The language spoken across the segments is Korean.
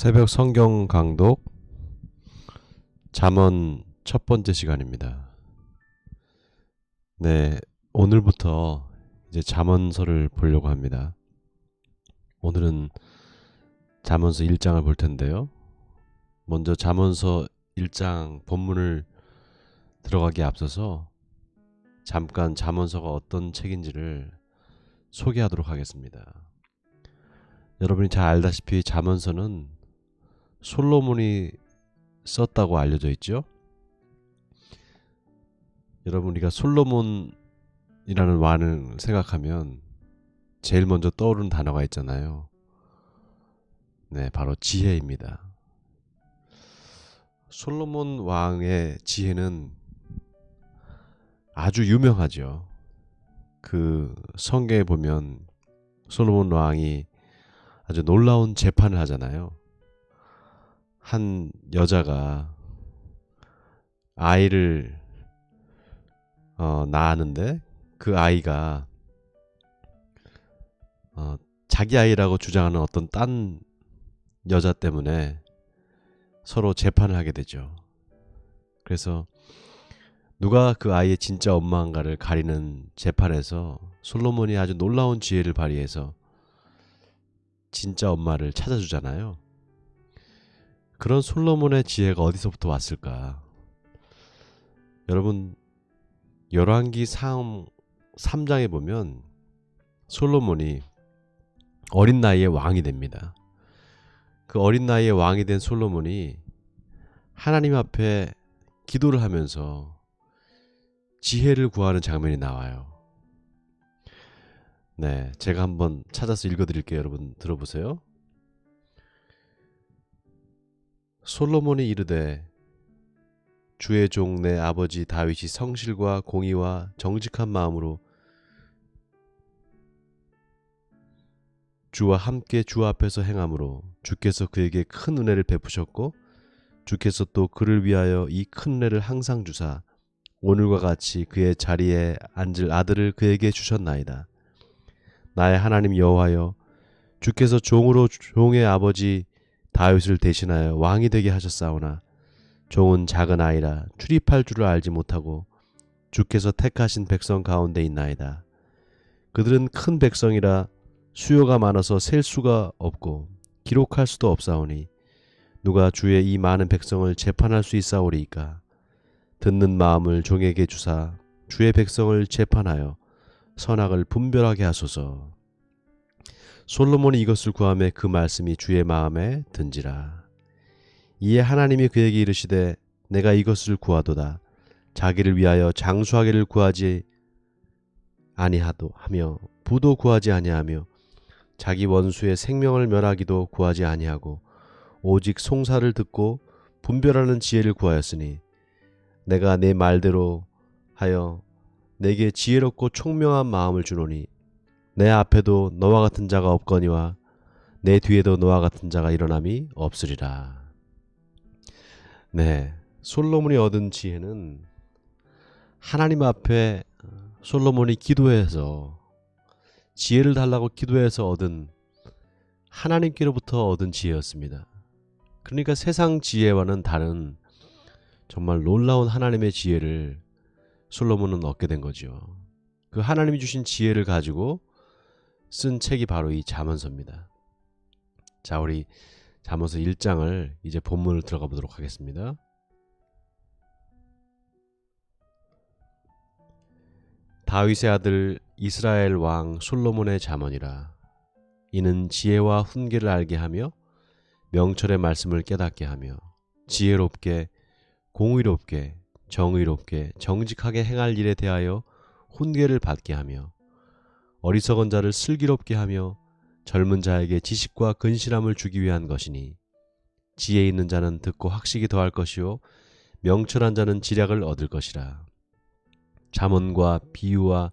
새벽 성경 강독 잠언 첫 번째 시간입니다. 네, 오늘부터 이제 잠언서를 보려고 합니다. 오늘은 잠언서 1장을 볼 텐데요. 먼저 잠언서 1장 본문을 들어가기에 앞서서 잠깐 잠언서가 어떤 책인지를 소개하도록 하겠습니다. 여러분이 잘 알다시피 잠언서는 솔로몬이 썼다고 알려져 있죠. 여러분, 우리가 솔로몬이라는 왕을 생각하면 제일 먼저 떠오르는 단어가 있잖아요. 네, 바로 지혜입니다. 솔로몬 왕의 지혜는 아주 유명하죠. 그 성경에 보면 솔로몬 왕이 아주 놀라운 재판을 하잖아요. 한 여자가 아이를 낳았는데 그 아이가 자기 아이라고 주장하는 어떤 딴 여자 때문에 서로 재판을 하게 되죠. 그래서 누가 그 아이의 진짜 엄마인가를 가리는 재판에서 솔로몬이 아주 놀라운 지혜를 발휘해서 진짜 엄마를 찾아주잖아요. 그런 솔로몬의 지혜가 어디서부터 왔을까? 여러분, 열왕기 3장에 보면 솔로몬이 어린 나이에 왕이 됩니다. 그 어린 나이에 왕이 된 솔로몬이 하나님 앞에 기도를 하면서 지혜를 구하는 장면이 나와요. 네, 제가 한번 찾아서 읽어드릴게요. 여러분 들어보세요. 솔로몬이 이르되 주의 종 내 아버지 다윗이 성실과 공의와 정직한 마음으로 주와 함께 주 앞에서 행함으로 주께서 그에게 큰 은혜를 베푸셨고 주께서 또 그를 위하여 이 큰 은혜를 항상 주사 오늘과 같이 그의 자리에 앉을 아들을 그에게 주셨나이다. 나의 하나님 여호와여, 주께서 종으로 종의 아버지 다윗을 대신하여 왕이 되게 하셨사오나 종은 작은 아이라 출입할 줄을 알지 못하고 주께서 택하신 백성 가운데 있나이다. 그들은 큰 백성이라 수요가 많아서 셀 수가 없고 기록할 수도 없사오니 누가 주의 이 많은 백성을 재판할 수 있사오리이까. 듣는 마음을 종에게 주사 주의 백성을 재판하여 선악을 분별하게 하소서. 솔로몬이 이것을 구하매 그 말씀이 주의 마음에 든지라. 이에 하나님이 그에게 이르시되 내가 이것을 구하도다. 자기를 위하여 장수하기를 구하지 아니하도 하며 부도 구하지 아니하며 자기 원수의 생명을 멸하기도 구하지 아니하고 오직 송사를 듣고 분별하는 지혜를 구하였으니 내가 내 말대로 하여 내게 지혜롭고 총명한 마음을 주노니 내 앞에도 너와 같은 자가 없거니와 내 뒤에도 너와 같은 자가 일어남이 없으리라. 네, 솔로몬이 얻은 지혜는 하나님 앞에 솔로몬이 기도해서 지혜를 달라고 기도해서 얻은 하나님께로부터 얻은 지혜였습니다. 그러니까 세상 지혜와는 다른 정말 놀라운 하나님의 지혜를 솔로몬은 얻게 된 거죠. 그 하나님이 주신 지혜를 가지고 쓴 책이 바로 이 잠언서입니다. 자, 우리 잠언서 1장을 이제 본문을 들어가 보도록 하겠습니다. 다윗의 아들 이스라엘 왕 솔로몬의 잠언이라. 이는 지혜와 훈계를 알게 하며 명철의 말씀을 깨닫게 하며 지혜롭게 공의롭게 정의롭게 정직하게 행할 일에 대하여 훈계를 받게 하며 어리석은 자를 슬기롭게 하며 젊은 자에게 지식과 근실함을 주기 위한 것이니 지혜 있는 자는 듣고 학식이 더할 것이요 명철한 자는 지략을 얻을 것이라. 잠언과 비유와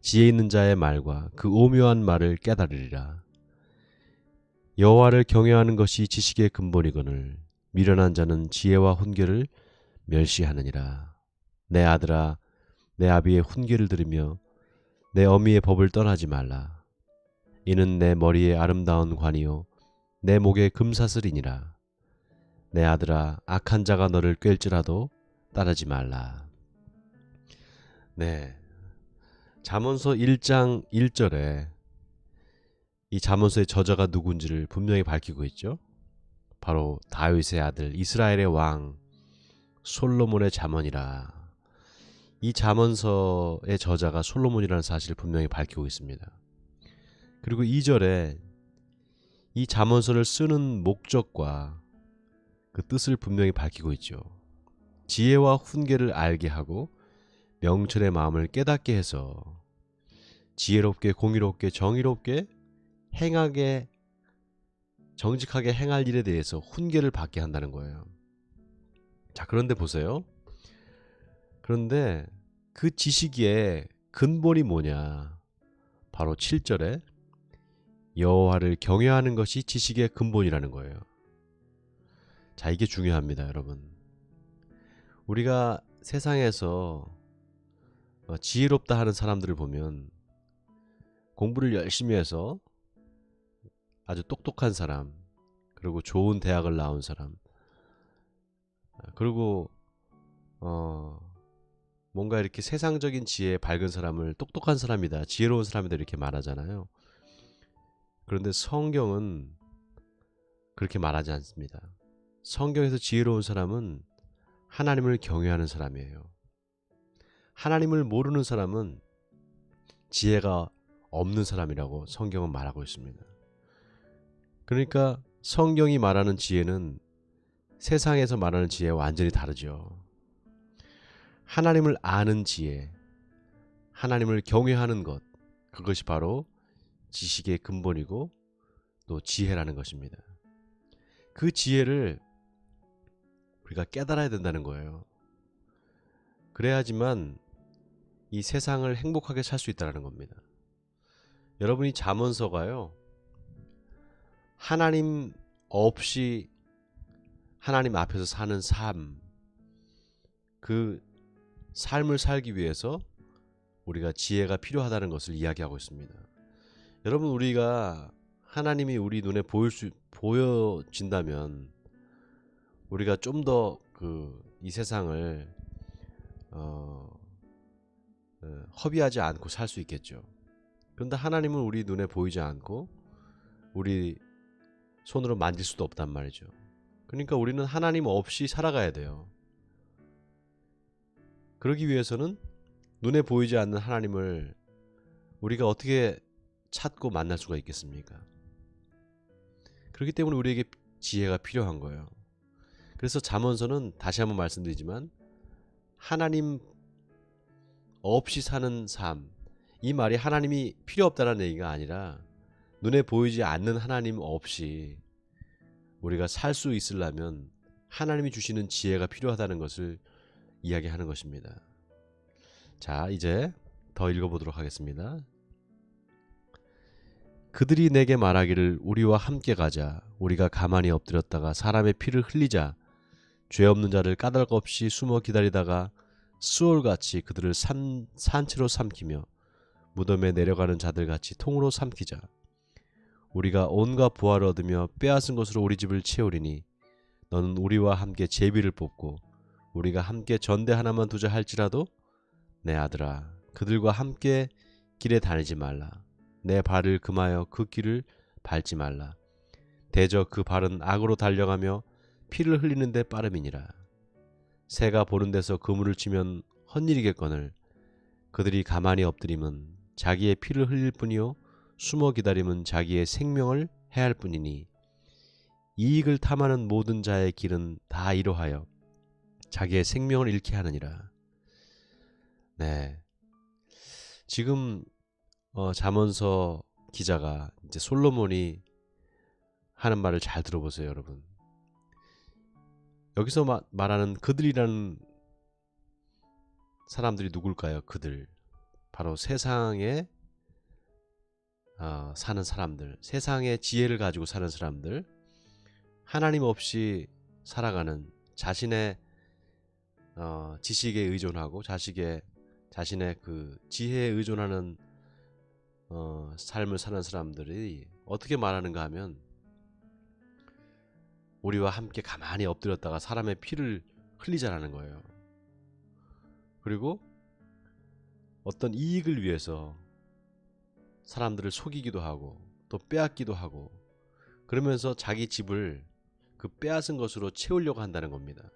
지혜 있는 자의 말과 그 오묘한 말을 깨달으리라. 여호와를 경외하는 것이 지식의 근본이거늘 미련한 자는 지혜와 훈계를 멸시하느니라. 내 아들아, 내 아비의 훈계를 들으며 내 어미의 법을 떠나지 말라. 이는 내 머리에 아름다운 관이요 내 목에 금사슬이니라. 내 아들아, 악한 자가 너를 꿰일지라도 따르지 말라. 네, 잠언서 1장 1절에 이 잠언서의 저자가 누군지를 분명히 밝히고 있죠. 바로 다윗의 아들 이스라엘의 왕 솔로몬의 잠언이라. 이 잠언서의 저자가 솔로몬이라는 사실을 분명히 밝히고 있습니다. 그리고 2절에 이 잠언서를 쓰는 목적과 그 뜻을 분명히 밝히고 있죠. 지혜와 훈계를 알게 하고 명철의 마음을 깨닫게 해서 지혜롭게 공의롭게 정의롭게 행하게 정직하게 행할 일에 대해서 훈계를 받게 한다는 거예요. 자, 그런데 보세요. 그런데 그 지식의 근본이 뭐냐? 바로 7절에 여호와를 경외하는 것이 지식의 근본이라는 거예요. 자, 이게 중요합니다, 여러분. 우리가 세상에서 지혜롭다 하는 사람들을 보면 공부를 열심히 해서 아주 똑똑한 사람, 그리고 좋은 대학을 나온 사람, 그리고 뭔가 이렇게 세상적인 지혜에 밝은 사람을 똑똑한 사람이다, 지혜로운 사람이다 이렇게 말하잖아요. 그런데 성경은 그렇게 말하지 않습니다. 성경에서 지혜로운 사람은 하나님을 경외하는 사람이에요. 하나님을 모르는 사람은 지혜가 없는 사람이라고 성경은 말하고 있습니다. 그러니까 성경이 말하는 지혜는 세상에서 말하는 지혜와 완전히 다르죠. 하나님을 아는 지혜, 하나님을 경외하는 것, 그것이 바로 지식의 근본이고 또 지혜라는 것입니다. 그 지혜를 우리가 깨달아야 된다는 거예요. 그래야지만 이 세상을 행복하게 살 수 있다는 겁니다. 여러분이 잠언서가요, 하나님 없이 하나님 앞에서 사는 삶, 그 삶을 살기 위해서 우리가 지혜가 필요하다는 것을 이야기하고 있습니다. 여러분, 우리가 하나님이 우리 눈에 보여진다면 우리가 좀 더 이 세상을 허비하지 않고 살 수 있겠죠. 그런데 하나님은 우리 눈에 보이지 않고 우리 손으로 만질 수도 없단 말이죠. 그러니까 우리는 하나님 없이 살아가야 돼요. 그러기 위해서는 눈에 보이지 않는 하나님을 우리가 어떻게 찾고 만날 수가 있겠습니까? 그렇기 때문에 우리에게 지혜가 필요한 거예요. 그래서 잠언서는 다시 한번 말씀드리지만 하나님 없이 사는 삶, 이 말이 하나님이 필요 없다는 얘기가 아니라 눈에 보이지 않는 하나님 없이 우리가 살 수 있으려면 하나님이 주시는 지혜가 필요하다는 것을 이야기하는 것입니다. 자, 이제 더 읽어보도록 하겠습니다. 그들이 내게 말하기를 우리와 함께 가자. 우리가 가만히 엎드렸다가 사람의 피를 흘리자. 죄 없는 자를 까닭 없이 숨어 기다리다가 수월같이 그들을 산채로 삼키며 무덤에 내려가는 자들같이 통으로 삼키자. 우리가 온갖 부활을 얻으며 빼앗은 것으로 우리 집을 채우리니 너는 우리와 함께 제비를 뽑고 우리가 함께 전대 하나만 두자 할지라도 내 아들아, 그들과 함께 길에 다니지 말라. 내 발을 금하여 그 길을 밟지 말라. 대저 그 발은 악으로 달려가며 피를 흘리는 데 빠름이니라. 새가 보는 데서 그물을 치면 헛일이겠거늘 그들이 가만히 엎드림은 자기의 피를 흘릴 뿐이요 숨어 기다림은 자기의 생명을 해할 뿐이니 이익을 탐하는 모든 자의 길은 다 이러하여 자기의 생명을 잃게 하느니라. 네, 지금 잠언서 기자가 이제 솔로몬이 하는 말을 잘 들어보세요, 여러분. 여기서 말하는 그들이라는 사람들이 누굴까요? 그들, 바로 세상에 사는 사람들, 세상의 지혜를 가지고 사는 사람들, 하나님 없이 살아가는, 자신의 지식에 의존하고 자신의 그 지혜에 의존하는 삶을 사는 사람들이 어떻게 말하는가 하면 우리와 함께 가만히 엎드렸다가 사람의 피를 흘리자라는 거예요. 그리고 어떤 이익을 위해서 사람들을 속이기도 하고 또 빼앗기도 하고 그러면서 자기 집을 그 빼앗은 것으로 채우려고 한다는 겁니다.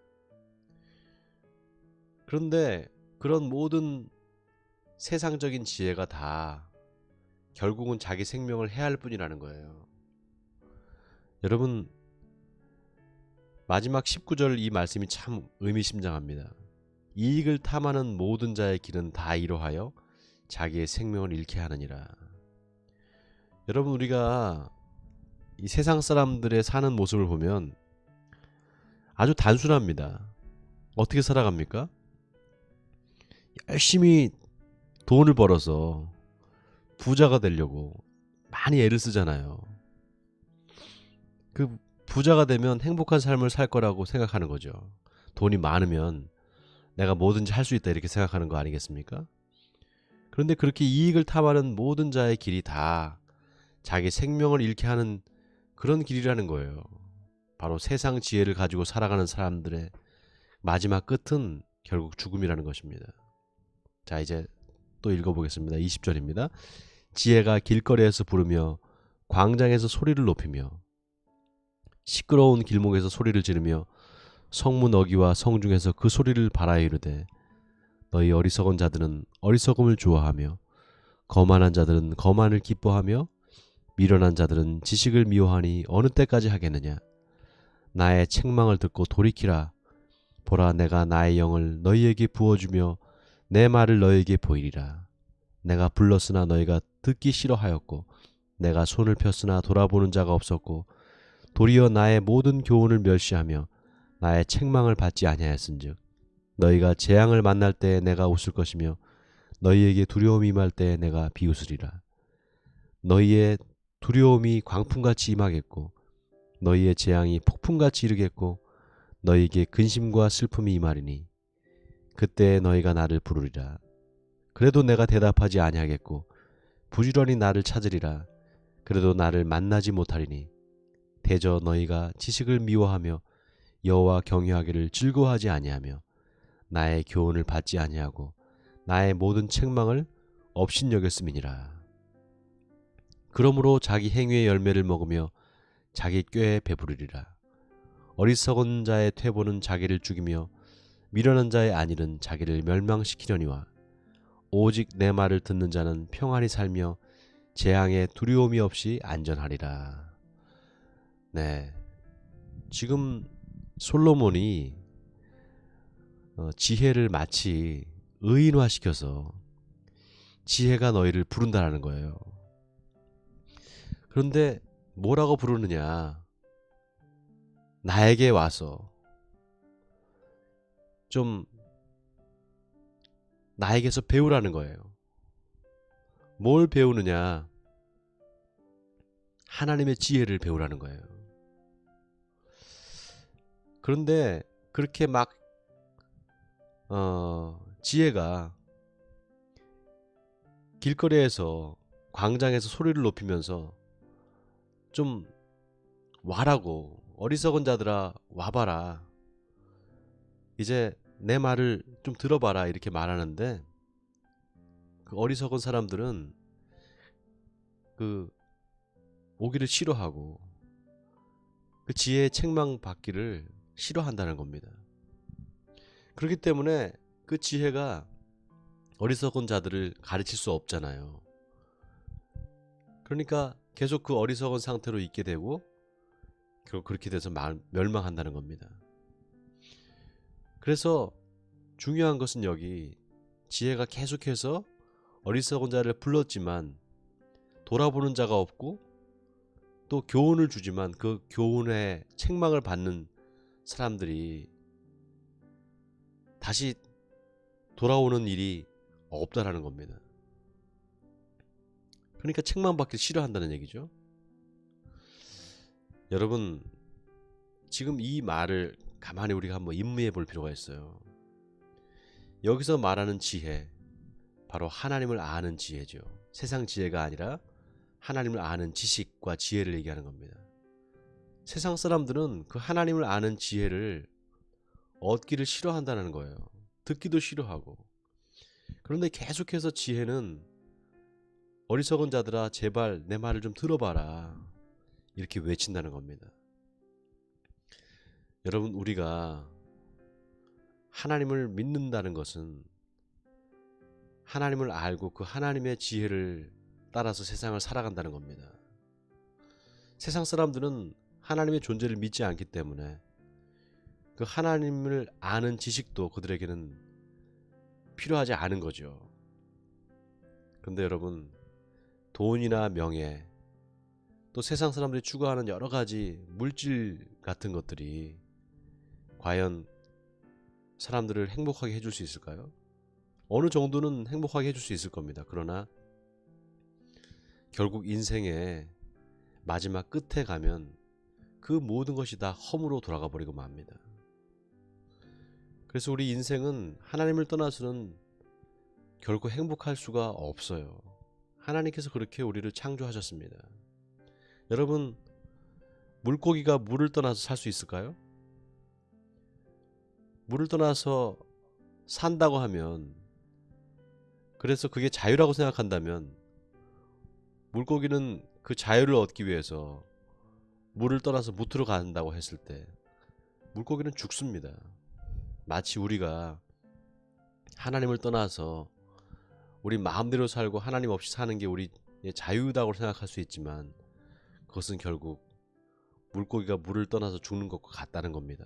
그런데 그런 모든 세상적인 지혜가 다 결국은 자기 생명을 해할 뿐이라는 거예요. 여러분, 마지막 19절 이 말씀이 참 의미심장합니다. 이익을 탐하는 모든 자의 길은 다 이러하여 자기의 생명을 잃게 하느니라. 여러분, 우리가 이 세상 사람들의 사는 모습을 보면 아주 단순합니다. 어떻게 살아갑니까? 열심히 돈을 벌어서 부자가 되려고 많이 애를 쓰잖아요. 그 부자가 되면 행복한 삶을 살 거라고 생각하는 거죠. 돈이 많으면 내가 뭐든지 할 수 있다 이렇게 생각하는 거 아니겠습니까? 그런데 그렇게 이익을 탐하는 모든 자의 길이 다 자기 생명을 잃게 하는 그런 길이라는 거예요. 바로 세상 지혜를 가지고 살아가는 사람들의 마지막 끝은 결국 죽음이라는 것입니다. 자, 이제 또 읽어보겠습니다. 20절입니다. 지혜가 길거리에서 부르며 광장에서 소리를 높이며 시끄러운 길목에서 소리를 지르며 성문 어귀와 성중에서 그 소리를 발하여 이르되 너희 어리석은 자들은 어리석음을 좋아하며 거만한 자들은 거만을 기뻐하며 미련한 자들은 지식을 미워하니 어느 때까지 하겠느냐. 나의 책망을 듣고 돌이키라. 보라, 내가 나의 영을 너희에게 부어주며 내 말을 너희에게 보이리라. 내가 불렀으나 너희가 듣기 싫어하였고 내가 손을 폈으나 돌아보는 자가 없었고 도리어 나의 모든 교훈을 멸시하며 나의 책망을 받지 아니하였은즉 너희가 재앙을 만날 때에 내가 웃을 것이며 너희에게 두려움이 임할 때에 내가 비웃으리라. 너희의 두려움이 광풍같이 임하겠고 너희의 재앙이 폭풍같이 이르겠고 너희에게 근심과 슬픔이 임하리니 그때 너희가 나를 부르리라. 그래도 내가 대답하지 아니하겠고 부지런히 나를 찾으리라. 그래도 나를 만나지 못하리니 대저 너희가 지식을 미워하며 여호와 경외하기를 즐거워하지 아니하며 나의 교훈을 받지 아니하고 나의 모든 책망을 업신여겼음이니라. 그러므로 자기 행위의 열매를 먹으며 자기 꾀에 배부르리라. 어리석은 자의 퇴보는 자기를 죽이며 미련한 자의 안일은 자기를 멸망시키려니와 오직 내 말을 듣는 자는 평안히 살며 재앙에 두려움이 없이 안전하리라. 네, 지금 솔로몬이 지혜를 마치 의인화시켜서 지혜가 너희를 부른다라는 거예요. 그런데 뭐라고 부르느냐? 나에게 와서 좀 나에게서 배우라는 거예요. 뭘 배우느냐? 하나님의 지혜를 배우라는 거예요. 그런데 그렇게 막 지혜가 길거리에서 광장에서 소리를 높이면서 좀 와라고, 어리석은 자들아 와봐라, 이제 내 말을 좀 들어봐라 이렇게 말하는데 그 어리석은 사람들은 그 오기를 싫어하고 그 지혜의 책망 받기를 싫어한다는 겁니다. 그렇기 때문에 그 지혜가 어리석은 자들을 가르칠 수 없잖아요. 그러니까 계속 그 어리석은 상태로 있게 되고 결국 그렇게 돼서 멸망한다는 겁니다. 그래서 중요한 것은 여기 지혜가 계속해서 어리석은 자를 불렀지만 돌아보는 자가 없고 또 교훈을 주지만 그 교훈의 책망을 받는 사람들이 다시 돌아오는 일이 없다라는 겁니다. 그러니까 책망받기 싫어한다는 얘기죠. 여러분, 지금 이 말을 가만히 우리가 한번 임무해 볼 필요가 있어요. 여기서 말하는 지혜, 바로 하나님을 아는 지혜죠. 세상 지혜가 아니라 하나님을 아는 지식과 지혜를 얘기하는 겁니다. 세상 사람들은 그 하나님을 아는 지혜를 얻기를 싫어한다는 거예요. 듣기도 싫어하고. 그런데 계속해서 지혜는 어리석은 자들아 제발 내 말을 좀 들어봐라 이렇게 외친다는 겁니다. 여러분, 우리가 하나님을 믿는다는 것은 하나님을 알고 그 하나님의 지혜를 따라서 세상을 살아간다는 겁니다. 세상 사람들은 하나님의 존재를 믿지 않기 때문에 그 하나님을 아는 지식도 그들에게는 필요하지 않은 거죠. 그런데 여러분, 돈이나 명예, 또 세상 사람들이 추구하는 여러 가지 물질 같은 것들이 과연 사람들을 행복하게 해줄 수 있을까요? 어느 정도는 행복하게 해줄 수 있을 겁니다. 그러나 결국 인생의 마지막 끝에 가면 그 모든 것이 다 험으로 돌아가 버리고 맙니다. 그래서 우리 인생은 하나님을 떠나서는 결코 행복할 수가 없어요. 하나님께서 그렇게 우리를 창조하셨습니다. 여러분, 물고기가 물을 떠나서 살 수 있을까요? 물을 떠나서 산다고 하면, 그래서 그게 자유라고 생각한다면 물고기는 그 자유를 얻기 위해서 물을 떠나서 무트로 간다고 했을 때 물고기는 죽습니다. 마치 우리가 하나님을 떠나서 우리 마음대로 살고 하나님 없이 사는 게 우리의 자유다고 생각할 수 있지만 그것은 결국 물고기가 물을 떠나서 죽는 것과 같다는 겁니다.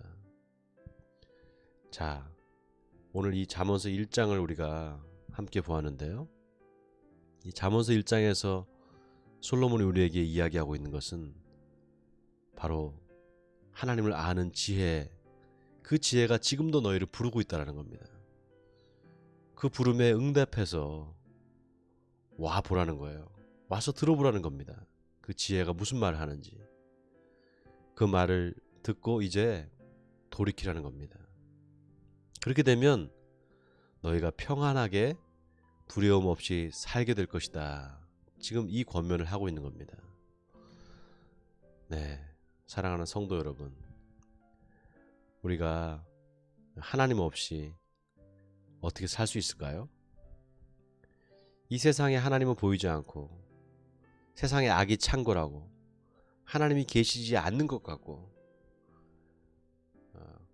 자, 오늘 이 잠언서 1장을 우리가 함께 보았는데요. 이 잠언서 1장에서 솔로몬이 우리에게 이야기하고 있는 것은 바로 하나님을 아는 지혜, 그 지혜가 지금도 너희를 부르고 있다는 겁니다. 그 부름에 응답해서 와 보라는 거예요. 와서 들어보라는 겁니다. 그 지혜가 무슨 말을 하는지. 그 말을 듣고 이제 돌이키라는 겁니다. 그렇게 되면 너희가 평안하게 두려움 없이 살게 될 것이다. 지금 이 권면을 하고 있는 겁니다. 네, 사랑하는 성도 여러분, 우리가 하나님 없이 어떻게 살 수 있을까요? 이 세상에 하나님은 보이지 않고 세상에 악이 창궐하고 하나님이 계시지 않는 것 같고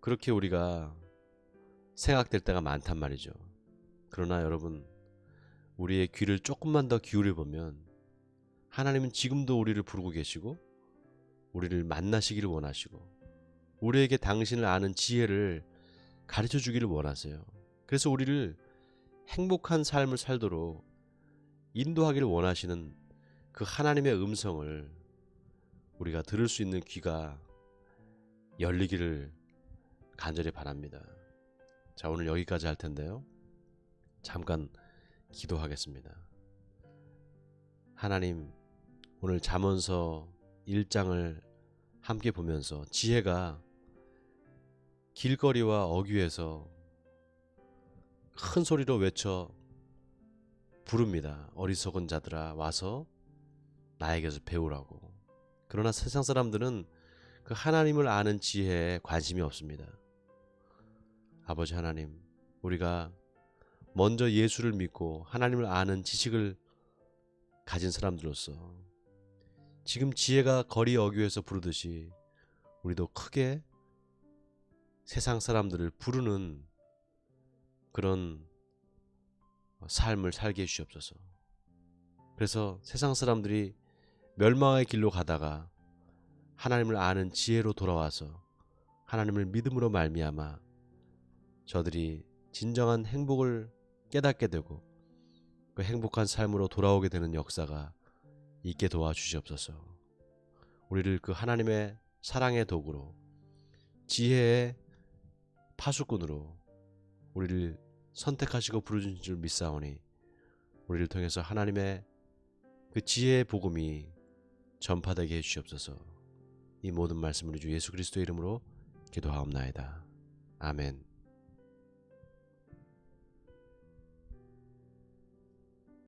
그렇게 우리가 생각될 때가 많단 말이죠. 그러나 여러분, 우리의 귀를 조금만 더 기울여 보면 하나님은 지금도 우리를 부르고 계시고 우리를 만나시기를 원하시고 우리에게 당신을 아는 지혜를 가르쳐 주기를 원하세요. 그래서 우리를 행복한 삶을 살도록 인도하기를 원하시는 그 하나님의 음성을 우리가 들을 수 있는 귀가 열리기를 간절히 바랍니다. 자, 오늘 여기까지 할 텐데요. 잠깐 기도하겠습니다. 하나님, 오늘 잠언서 1장을 함께 보면서 지혜가 길거리와 어귀에서 큰 소리로 외쳐 부릅니다. 어리석은 자들아 와서 나에게서 배우라고. 그러나 세상 사람들은 그 하나님을 아는 지혜에 관심이 없습니다. 아버지 하나님, 우리가 먼저 예수를 믿고 하나님을 아는 지식을 가진 사람들로서 지금 지혜가 거리 어귀에서 부르듯이 우리도 크게 세상 사람들을 부르는 그런 삶을 살게 해주시옵소서. 그래서 세상 사람들이 멸망의 길로 가다가 하나님을 아는 지혜로 돌아와서 하나님을 믿음으로 말미암아 저들이 진정한 행복을 깨닫게 되고 그 행복한 삶으로 돌아오게 되는 역사가 있게 도와주시옵소서. 우리를 그 하나님의 사랑의 도구로 지혜의 파수꾼으로 우리를 선택하시고 부르신 줄 믿사오니 우리를 통해서 하나님의 그 지혜의 복음이 전파되게 해주시옵소서. 이 모든 말씀을 주 예수 그리스도의 이름으로 기도하옵나이다. 아멘.